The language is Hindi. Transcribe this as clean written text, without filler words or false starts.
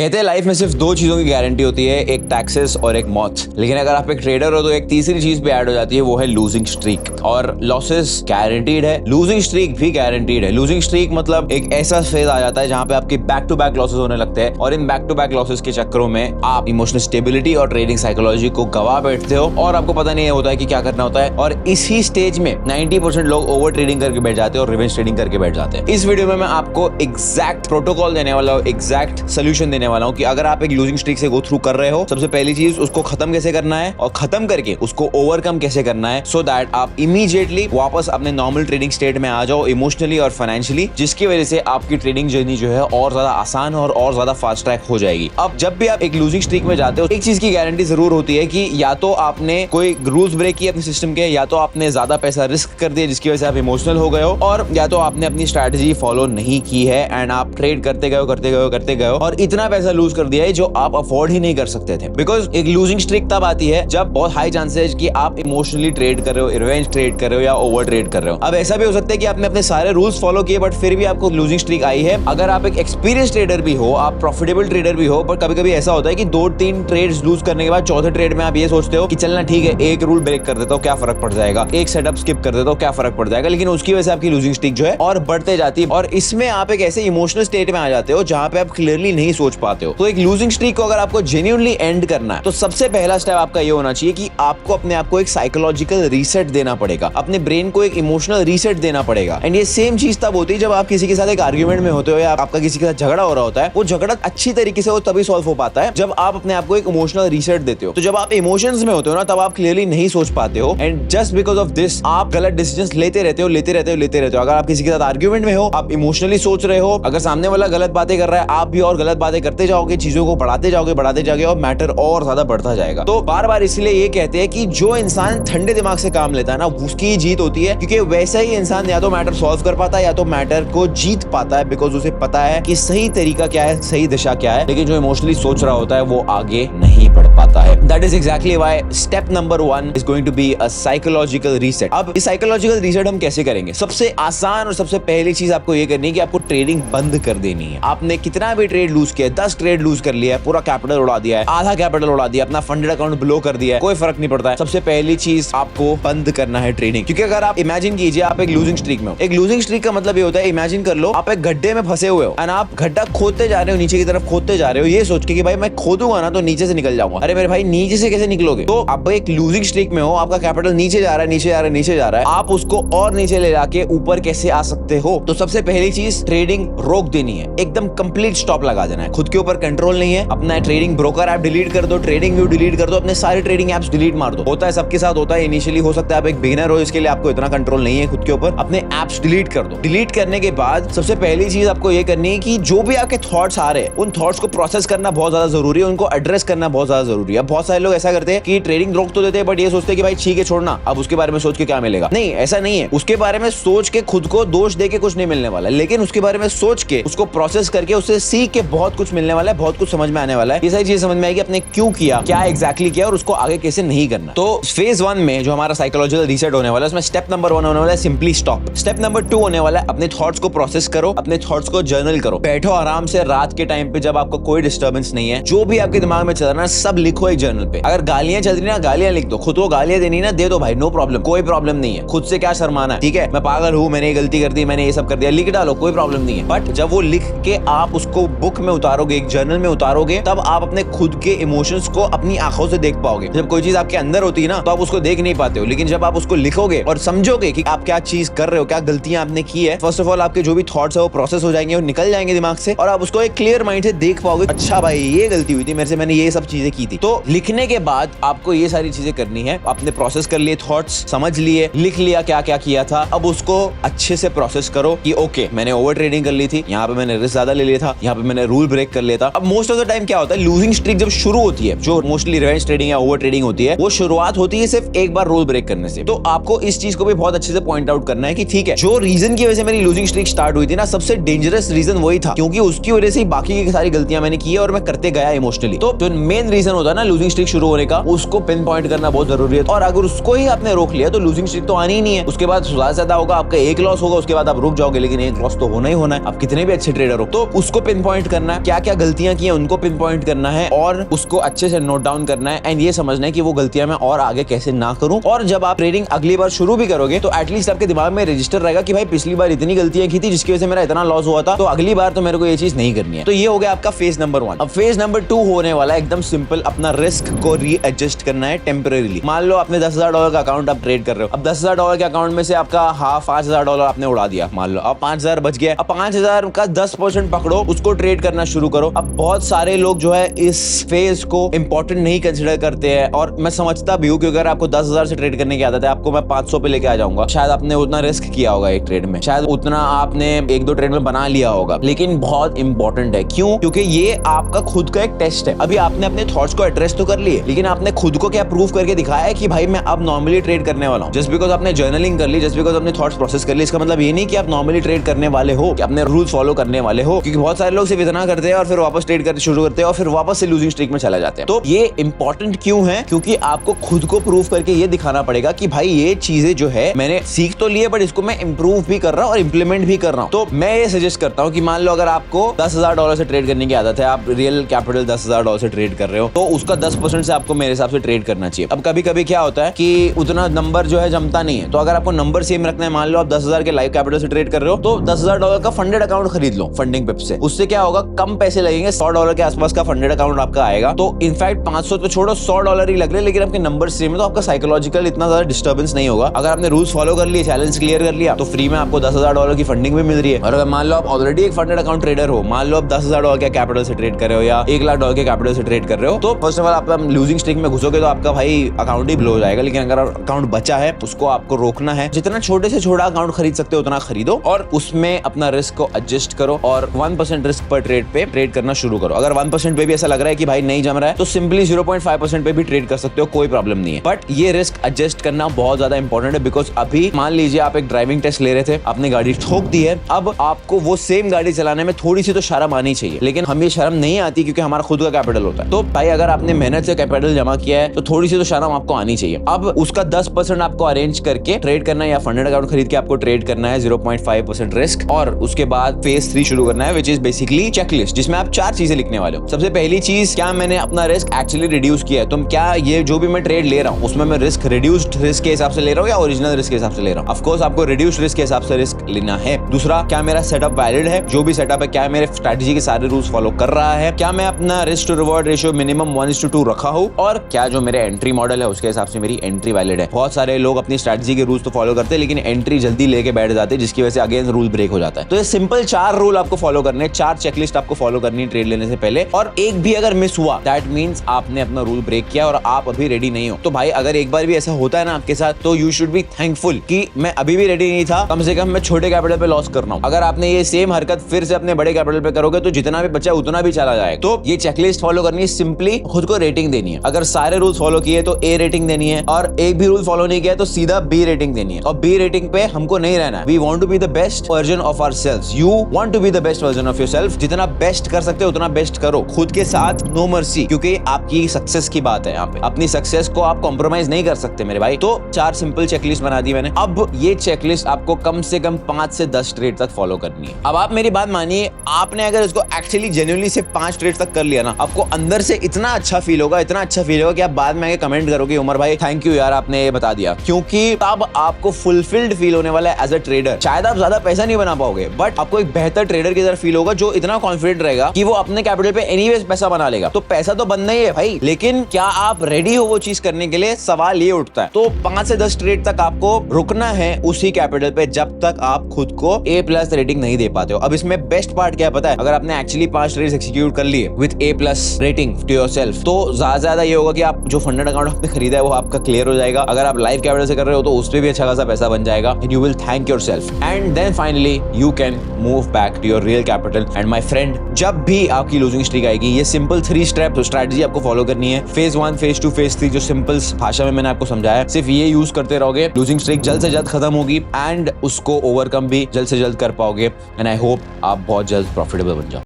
कहते हैं लाइफ में सिर्फ दो चीजों की गारंटी होती है, एक टैक्सेस और एक मौत। लेकिन अगर आप एक ट्रेडर हो तो एक तीसरी चीज भी ऐड हो जाती है, वो है लूजिंग स्ट्रीक। और लॉसेस गारंटीड है, लूजिंग स्ट्रीक भी गारंटीड है। लूजिंग स्ट्रीक मतलब एक ऐसा फेज आ जाता है जहां पे आपके बैक टू बैक लॉसेस होने लगते हैं और इन बैक टू बैक लॉसेस के चक्करों में आप इमोशनल स्टेबिलिटी और ट्रेडिंग साइकोलॉजी को गवा बैठते हो और आपको पता नहीं होता है कि क्या करना होता है। और इसी स्टेज में 90% लोग ओवर ट्रेडिंग करके बैठ जाते हैं और रिवेंज ट्रेडिंग करके बैठ जाते हैं। इस वीडियो में मैं आपको एग्जैक्ट प्रोटोकॉल देने वाला हूँ, एग्जैक्ट सोल्यूशन देने वाला हूँ कि अगर आप एक लूजिंग स्ट्रीक से गो थ्रू कर रहे हो, सबसे पहली चीज उसको खत्म कैसे करना है और खत्म करके उसको ओवरकम कैसे करना है, सो दैट आप इमीडिएटली वापस अपने नॉर्मल ट्रेडिंग स्टेट में आ जाओ, इमोशनली और फाइनेंशियली, जिसकी वजह से आपकी ट्रेडिंग जर्नी जो है और ज्यादा आसान और ज्यादा फास्ट ट्रैक हो जाएगी। अब जब भी आप एक लूजिंग स्ट्रीक में जाते हो, एक चीज की गारंटी जरूर होती है कि या तो आपने कोई रूल्स ब्रेक किए अपने सिस्टम के, या तो आपने ज्यादा पैसा रिस्क कर दिया जिसकी वजह से आप इमोशनल हो गए हो, और या तो आपने अपनी स्ट्रैटेजी फॉलो नहीं की है एंड आप ट्रेड करते गए और इतना पैसा लूज कर दिया है जो आप अफोर्ड ही नहीं कर सकते थे। बिकॉज एक लूजिंग स्ट्रीक तब आती है जब बहुत हाई चांसेस कि आप इमोशनली ट्रेड कर रहे हो, रिवेंज ट्रेड कर रहे हो या ओवर ट्रेड कर रहे हो। अब ऐसा भी हो सकता है कि आपने अपने सारे रूल्स फॉलो किए बट फिर भी आपको लूजिंग स्ट्रीक आई है। अगर आप एक एक्सपीरियंस ट्रेडर भी हो, आप प्रॉफिटेबल ट्रेडर भी हो, पर कभी कभी ऐसा होता है कि 2-3 ट्रेड्स लूज करने के बाद चौथे ट्रेड में आप ये सोचते हो कि चलना ठीक है, एक रूल ब्रेक कर देता हूं, क्या फर्क पड़ जाएगा, एक सेटअप स्किप कर देता हूं, क्या फर्क पड़ जाएगा। लेकिन उसकी वजह से आपकी लूजिंग स्ट्रीक जो है और बढ़ते जाती है और इसमें आप एक ऐसे इमोशनल स्टेट में आ जाते हो जहां पे आप क्लियरली नहीं सोच पाते हो। तो एक लूजिंग स्ट्रीक को अगर आपको जेन्युइनली एंड करना है तो सबसे पहला स्टेप आपका ये होना चाहिए कि आपको अपने आप को एक साइकोलॉजिकल रीसेट देना पड़ेगा, अपने ब्रेन को एक इमोशनल रीसेट देना पड़ेगा। एंड ये सेम चीज तब होती है जब आप किसी के साथ एक आर्ग्यूमेंट में होते हो या आपका किसी के साथ झगड़ा हो रहा होता है। वो झगड़ा अच्छी तरीके से वो तभी सॉल्व हो पाता है जब आप अपने आप को एक इमोशनल रीसेट देते हो। तो जब आप इमोशंस में होते हो ना, तब आप क्लियरली नहीं सोच पाते हो and just because of this आप गलत डिसीजंस लेते रहते हो। अगर आप किसी के साथ आर्ग्यूमेंट में हो, आप इमोशनली सोच रहे हो, अगर सामने वाला गलत बातें कर रहा है, आप भी और गलत बातें करते जाओगे, चीजों को बढ़ाते जाओगे और मैटर और ज्यादा बढ़ता जाएगा। तो बार बार इसलिए ये कहते हैं कि जो इंसान ठंडे दिमाग से काम लेता है ना, उसकी जीत होती है, क्योंकि वैसा ही इंसान या तो मैटर सॉल्व कर पाता है या तो मैटर को जीत पाता है, बिकॉज उसे पता है कि सही तरीका क्या है, सही दिशा क्या है। लेकिन जो इमोशनली सोच रहा होता है वो आगे नहीं बढ़ पाता है। That is exactly why step number 1 is going to be a psychological reset. अब इस साइकोलॉजिकल रीसेट हम कैसे करेंगे? सबसे आसान और सबसे पहली चीज आपको ये करनी है कि आपको ट्रेडिंग बंद कर देनी है। आपने कितना भी ट्रेड लूज किया, 10 ट्रेड लूज कर लिया है, पूरा कैपिटल उड़ा दिया है, आधा कैपिटल उड़ा दिया, अपना फंडेड अकाउंट ब्लो कर दिया है, कोई फर्क नहीं पड़ता है। सबसे पहली चीज आपको बंद करना है ट्रेडिंग। क्योंकि अगर आप इमेजिन कीजिए आप एक लूजिंग स्ट्रीक में हो। एक लूजिंग स्ट्रीक का मतलब ये होता है, इमेजिन कर लो आप एक गड्ढे में फंसे हुए हो एंड आप गड्ढा खोदते जा रहे हो, नीचे की तरफ खोदते जा रहे हो, ये सोच के कि भाई मैं खोदूंगा ना तो नीचे से निकल जाऊंगा। अरे मेरे भाई, नीचे से कैसे निकलोगे? तो आप एक लूजिंग स्ट्रीक में हो, आपका कैपिटल नीचे जा रहा है, आप उसको और नीचे ले जाके ऊपर कैसे आ सकते हो? तो सबसे पहली चीज ट्रेडिंग रोक देनी है, एकदम कंप्लीट स्टॉप लगा देना है। खुद के ऊपर कंट्रोल नहीं है, अपना ट्रेडिंग ब्रोकर ऐप डिलीट कर दो, ट्रेडिंग व्यू डिलीट कर दो, अपने सारे ट्रेडिंग एप्स डिलीट मार दो। होता है, सबके साथ होता है इनिशियली। हो सकता है आप एक बिगिनर हो, इसके लिए आपको इतना कंट्रोल नहीं है खुद के ऊपर, अपने एप्स डिलीट कर दो। डिलीट करने के बाद सबसे पहली चीज आपको ये करनी है कि जो भी आपके थॉट्स आ रहे हैं उन थॉट्स को प्रोसेस करना बहुत ज्यादा जरूरी है, उनको एड्रेस करना बहुत ज्यादा जरूरी है। बहुत सारे लोग ऐसा करते हैं कि ट्रेडिंग रोक तो देते हैं बट ये सोचते हैं कि भाई ठीक है छोड़ना, अब उसके बारे में सोच के क्या मिलेगा। नहीं, ऐसा नहीं है। उसके बारे में सोच के खुद को दोष दे के कुछ नहीं मिलने वाला है, लेकिन उसके बारे में सोच के उसको प्रोसेस करके उससे सीख के बहुत कुछ मिलने वाला है, बहुत कुछ समझ में आने वाला है। ये सारी चीजें समझ में आएगी अपने क्यों किया, क्या एग्जैक्टली किया और उसको आगे कैसे नहीं करना। तो फेज 1 में जो हमारा साइकोलॉजिकल रीसेट होने वाला है, उसमें स्टेप नंबर 1 होने वाला है सिंपली स्टॉप। स्टेप नंबर 2 होने वाला है अपने थॉट्स को प्रोसेस करो, अपने थॉट्स को जर्नल करो। बैठो आराम से रात के टाइम पे जब आपको कोई डिस्टर्बेंस नहीं है, जो भी आपके दिमाग में चल रहा है सब लिखो एक जर्नल पे। अगर गालियां चल रही ना, गालियां लिख दो। खुद को गालियां देनी ना, दे दो भाई, नो प्रॉब्लम, कोई प्रॉब्लम नहीं है। खुद से क्या शर्माना है? ठीक है, मैं पागल हूँ, मैंने ये गलती कर दी, मैंने ये सब कर दिया, लिख डालो, कोई प्रॉब्लम नहीं है। बट जब वो लिख के आप उसको बुक में उतारोगे, एक जर्नल में उतारोगे, तब आप अपने खुद के इमोशंस को अपनी आंखों से देख पाओगे। जब कोई चीज आपके अंदर होती है ना, तो आप उसको देख नहीं पाते हो, लेकिन जब आप उसको लिखोगे और समझोगे कि आप क्या चीज कर रहे हो, क्या गलतियां आपने की है, फर्स्ट ऑफ ऑल आपके जो भी थॉट्स है वो प्रोसेस हो जाएंगे और निकल जाएंगे दिमाग से, और आप उसको एक क्लियर माइंड से देख पाओगे। अच्छा भाई, ये गलती हुई थी मेरे से, मैंने ये सब चीजें की थी। तो लिखने के बाद आपको ये सारी चीजें करनी है। आपने प्रोसेस कर लिए, थॉट्स समझ लिए, लिख लिया क्या क्या किया था, अब उसको अच्छे से प्रोसेस करो कि ओके मैंने ओवर ट्रेडिंग कर ली थी, यहाँ पे मैंने रिस्क ज्यादा ले लिया था, यहाँ पे मैंने रूल ब्रेक कर लिया था। अब मोस्ट ऑफ द टाइम क्या होता है, लूजिंग स्ट्रीक जब शुरू होती है, जो मोस्टली रिवेंज ट्रेडिंग या ओवर ट्रेडिंग होती है, वो शुरुआत होती है सिर्फ एक बार रूल ब्रेक करने से। तो आपको इस चीज को भी बहुत अच्छे से पॉइंट आउट करना है कि ठीक है, जो रीजन की वजह से मेरी लूजिंग स्ट्रीक स्टार्ट हुई थी ना, सबसे डेंजरस रीजन वही था, क्योंकि उसकी वजह से बाकी की सारी गलतियां मैंने की है और मैं करते गया इमोशनली। तो जो मेन रीजन होता है ना लूजिंग स्ट्रीक शुरू होने का, उसको पिन पॉइंट करना बहुत जरूरी है। और अगर उसको ही आपने रोक लिया तो लूजिंग स्ट्रीक तो आनी ही नहीं है। उसके बाद ज्यादा होगा, आपका एक लॉस होगा, उसके बाद आप रुक जाओगे, लेकिन एक लॉस तो होना ही होना है, आप कितने भी अच्छे ट्रेडर हो। तो उसको पिन पॉइंट करना है, क्या क्या गलतियां की हैं उनको पिन पॉइंट करना है और उसको अच्छे से नोट डाउन करना है एंड ये समझना है कि वो गलतियां मैं और आगे कैसे ना करूं। और जब आप ट्रेडिंग अगली बार शुरू भी करोगे तो एटलीस्ट आपके दिमाग में रजिस्टर रहेगा कि भाई पिछली बार इतनी गलतियां की थी जिसकी वजह से मेरा इतना लॉस हुआ था, तो अगली बार तो मेरे को ये चीज नहीं करनी है। तो ये हो गया आपका फेज नंबर 1। अब फेज नंबर 2 होने वाला है एकदम सिंपल, अपना रिस्क को रीएडजस्ट करना है टेम्परेरीली। मान लो आपने $10,000 का अकाउंट आप ट्रेड कर रहे हो, अब $10,000 के अकाउंट में से आपका $5,000 आपने उड़ा दिया, मान लो अब 5,000 बच गया। अब 5,000 का 10% पकड़ो, उसको ट्रेड करना शुरू करो। अब बहुत सारे लोग जो है इस फेज को इंपॉर्टेंट नहीं कंसिडर करते हैं और मैं समझता भी हूँ कि अगर आपको 10,000 से ट्रेड करने की आदत है, आपको मैं 500 पे लेके आ जाऊंगा, शायद आपने उतना रिस्क किया होगा एक ट्रेड में, शायद उतना आपने 1-2 ट्रेड में बना लिया होगा, लेकिन बहुत इंपॉर्टेंट है। क्यों? क्योंकि ये आपका खुद का एक टेस्ट है। अभी आपने अपने थॉट्स को एड्रेस तो कर लिए, लेकिन आपने खुद को क्या प्रूव करके दिखाया है कि भाई मैं अब नॉर्मली ट्रेड करने वाला हूँ। जस्ट बिकॉज आपने जर्नलिंग कर ली, जस्ट बिकॉज आपने थॉट्स प्रोसेस कर ली, इसका मतलब ये नहीं कि आप नॉर्मली ट्रेड करने वाले हो, कि अपने रूल्स फॉलो करने वाले हो। क्योंकि बहुत सारे लोग सिर्फ इतना करते हैं और फिर वापस ट्रेड करना शुरू करते हैं और फिर वापस से लूजिंग स्ट्रीक में चला जाते हैं। तो ये इंपॉर्टेंट क्यों है? क्योंकि आपको खुद को प्रूव करके ये दिखाना पड़ेगा कि भाई ये चीजें जो है मैंने सीख तो लिए, बट इसको मैं इंप्रूव भी कर रहा हूँ और इंप्लीमेंट भी कर रहा हूँ। तो मैं ये सजेस्ट करता हूँ कि मान लो अगर आपको $10,000 से ट्रेड करने की आदत है, आप रियल कैपिटल $10,000 से ट्रेड कर रहे हो, तो उसका 10% से आपको मेरे हिसाब से ट्रेड करना चाहिए। अब कभी कभी क्या होता है कि उतना नंबर जो है जमता नहीं है, तो अगर आपको नंबर सेम रखना है, मान लो आप 10,000 के लाइव कैपिटल से ट्रेड कर रहे हो, तो $10,000 का फंडेड अकाउंट खरीद लो फंडिंग पिप से। उससे क्या होगा, कम पैसे लगेंगे, $100 के आसपास का फंडेड अकाउंट आपका आएगा। तो इनफैक्ट 500 तो छोड़ो, $100 ही लग रहे, लेकिन आपके नंबर सेम है, तो आपका साइकोलॉजिकल इतना ज्यादा डिस्टर्बेंस नहीं होगा। अगर आपने रूल्स फॉलो कर लिए, चैलेंज क्लियर कर लिया, तो फ्री में आपको $10,000 की फंडिंग भी मिल रही है। और अगर मान लो आप ऑलरेडी एक फंडेड अकाउंट ट्रेडर हो, मान लो आप $10,000 के कैपिटल से ट्रेड कर रहे हो या $1,00,000 के कैपिटल से ट्रेड कर रहे हो, तो फर्स्ट ऑफ ऑल आप लूजिंग स्ट्रीक में घुसोगे तो आपका भाई अकाउंट ही ब्लो हो जाएगा। लेकिन अगर अकाउंट बचा है, उसको आपको रोकना है। जितना छोटे से छोटा अकाउंट खरीद सकते हो उतना खरीदो और उसमें अपना रिस्क को एडजस्ट करो और 1% रिस्क पर ट्रेड पे ट्रेड करना शुरू करो। अगर 1% पे भी ऐसा लग रहा है कि भाई नहीं जम रहा है, तो सिंपली 0.5% पे भी ट्रेड कर सकते हो, कोई प्रॉब्लम नहीं है। बट ये रिस्क एडजस्ट करना बहुत ज्यादा इंपॉर्टेंट है, बिकॉज अभी मान लीजिए आप एक ड्राइविंग टेस्ट ले रहे थे, आपने गाड़ी ठोक दी है, अब आपको वो सेम गाड़ी चलाने में थोड़ी सी तो शर्म आनी चाहिए, लेकिन हमें शर्म नहीं आती क्योंकि हमारा खुद का कैपिटल होता है। तो भाई अगर आपने मेहनत से कैपिटल जमा किया है तो थोड़ी सी तो शर्म आपको आनी चाहिए। अब उसका 10% आपको अरेंज करके ट्रेड करना है या फंडेड अकाउंट खरीद के आपको ट्रेड करना है, 0.5% रिस्क, और उसके बाद फेज 3 शुरू करना है, विच इज बेसिकली चेकलिस्ट, जिसमें आप 4 चीजें लिखने वाले हो। सबसे पहली चीज, क्या मैंने अपना रिस्क एक्चुअली रिड्यूस किया है? तो क्या ये जो भी मैं ट्रेड ले रहा हूँ उसमें मैं रिस्क रिड्यूस्ड रिस्क के हिसाब से ले रहा हूँ या ओरिजिनल रिस्क के हिसाब से ले रहा हूँ? ऑफ कोर्स आपको रिड्यूस्ड रिस्क के हिसाब से रिस्क लेना है। दूसरा, क्या मेरा सेटअप वैलिड है? जो भी सेटअप है, क्या मेरे स्ट्रेटजी के सारे रूल्स फॉलो कर रहा है? क्या मैं अपना risk to reward ratio minimum 1:2 रखा हूँ? और क्या जो मेरे एंट्री मॉडल है उसके हिसाब से मेरी एंट्री वैलिड है? बहुत सारे लोग अपनी स्ट्रेटजी के रूल्स तो फॉलो करते हैं, लेकिन एंट्री जल्दी लेके बैठ जाते हैं, जिसकी वजह से अगेन रूल ब्रेक हो जाता है। तो ये सिंपल 4 रूल आपको फॉलो करने, 4 चेकलिस्ट आपको फॉलो करनी है ट्रेड लेने से पहले, और एक भी अगर मिस हुआ दैट मींस आपने अपना रूल ब्रेक किया और आप अभी रेडी नहीं हो। तो भाई अगर एक बार भी ऐसा होता है ना आपके साथ, तो यू शुड बी थैंकफुल कि मैं अभी भी रेडी नहीं था, कम से कम मैं छोटे कैपिटल पे लॉस कर रहा हूं। अगर आपने ये सेम हरकत फिर से अपने बड़े कैपिटल पे करोगे तो जितना भी बचा उतना भी चला जाएगा। तो ये चेकलिस्ट फॉलो करनी है, सिंपली खुद को रेटिंग देनी है। अगर सारे रूल्स फॉलो किए तो A रेटिंग देनी है, और एक भी रूल फॉलो नहीं किया तो सीधा B रेटिंग देनी है। और B रेटिंग पे हमको नहीं रहना है। We want to be the best version of ourselves. You want to be the best version of yourself. जितना बेस्ट कर सकते हो उतना बेस्ट करो, खुद के साथ नो मर्सी, क्योंकि आपकी सक्सेस की बात है यहाँ पे। अपनी सक्सेस को आप कॉम्प्रोमाइज नहीं कर सकते मेरे भाई। तो 4 सिंपल चेकलिस्ट बना दी मैंने। अब ये चेकलिस्ट आपको कम से कम 5 से 10 ट्रेड तक फॉलो करनी है। अब आप मेरी बात मानिए, आपने अगर इसको एक्चुअली जेन्युइनली से 5 ट्रेड तक कर लिया ना, आपको अंदर से इतना अच्छा फील होगा, इतना अच्छा फील होगा कि आप बाद में आके कमेंट करोगे, उमर भाई थैंक यू यार, आपने ये बता दिया। क्योंकि तब आपको फुलफिल्ड फील होने वाला है एज अ ट्रेडर। शायद आप ज्यादा पैसा नहीं बना पाओगे, बट आपको एक बेहतर ट्रेडर की तरह फील होगा, जो इतना कॉन्फिडेंट रहेगा कि वो अपने कैपिटल पे एनीवेज पैसा बना लेगा। तो पैसा तो बनना ही है भाई, लेकिन क्या आप रेडी हो वो चीज करने के लिए? सवाल ये उठता है। तो 5 से 10 ट्रेड तक आपको रुकना है उसी कैपिटल पे जब तक आप खुद को A+ रेटिंग नहीं दे पाते हो। अब इसमें बेस्ट पार्ट क्या पता है? अगर आपने एक्चुअली 5 ट्रेड्स एक्सिक्यूट कर लिए with A+ rating to yourself, तो ज्यादा ये होगा कि आप जो फंडेड अकाउंट आपने खरीदा है वो आपका क्लियर हो जाएगा। अगर आप लाइव कैपिटल से कर रहे हो तो उस पे भी अच्छा खासा पैसा बन जाएगा, and you will thank yourself, and then finally you can move back to your real capital. And my friend, जब भी आपकी लूजिंग स्ट्रीक आएगी, ये सिंपल 3 स्टेप स्ट्रेटजी आपको फॉलो करनी है। फेज 1, फेज 2, फेज 3, जो सिंपल भाषा में मैंने आपको समझाया, सिर्फ ये यूज करते रहोगे, लूजिंग स्ट्रीक जल्द से जल्द खत्म होगी एंड उसको ओवरकम भी जल्द से जल्द कर पाओगे। एंड आई होप आप बहुत जल्द प्रॉफिटेबल बन जाओ।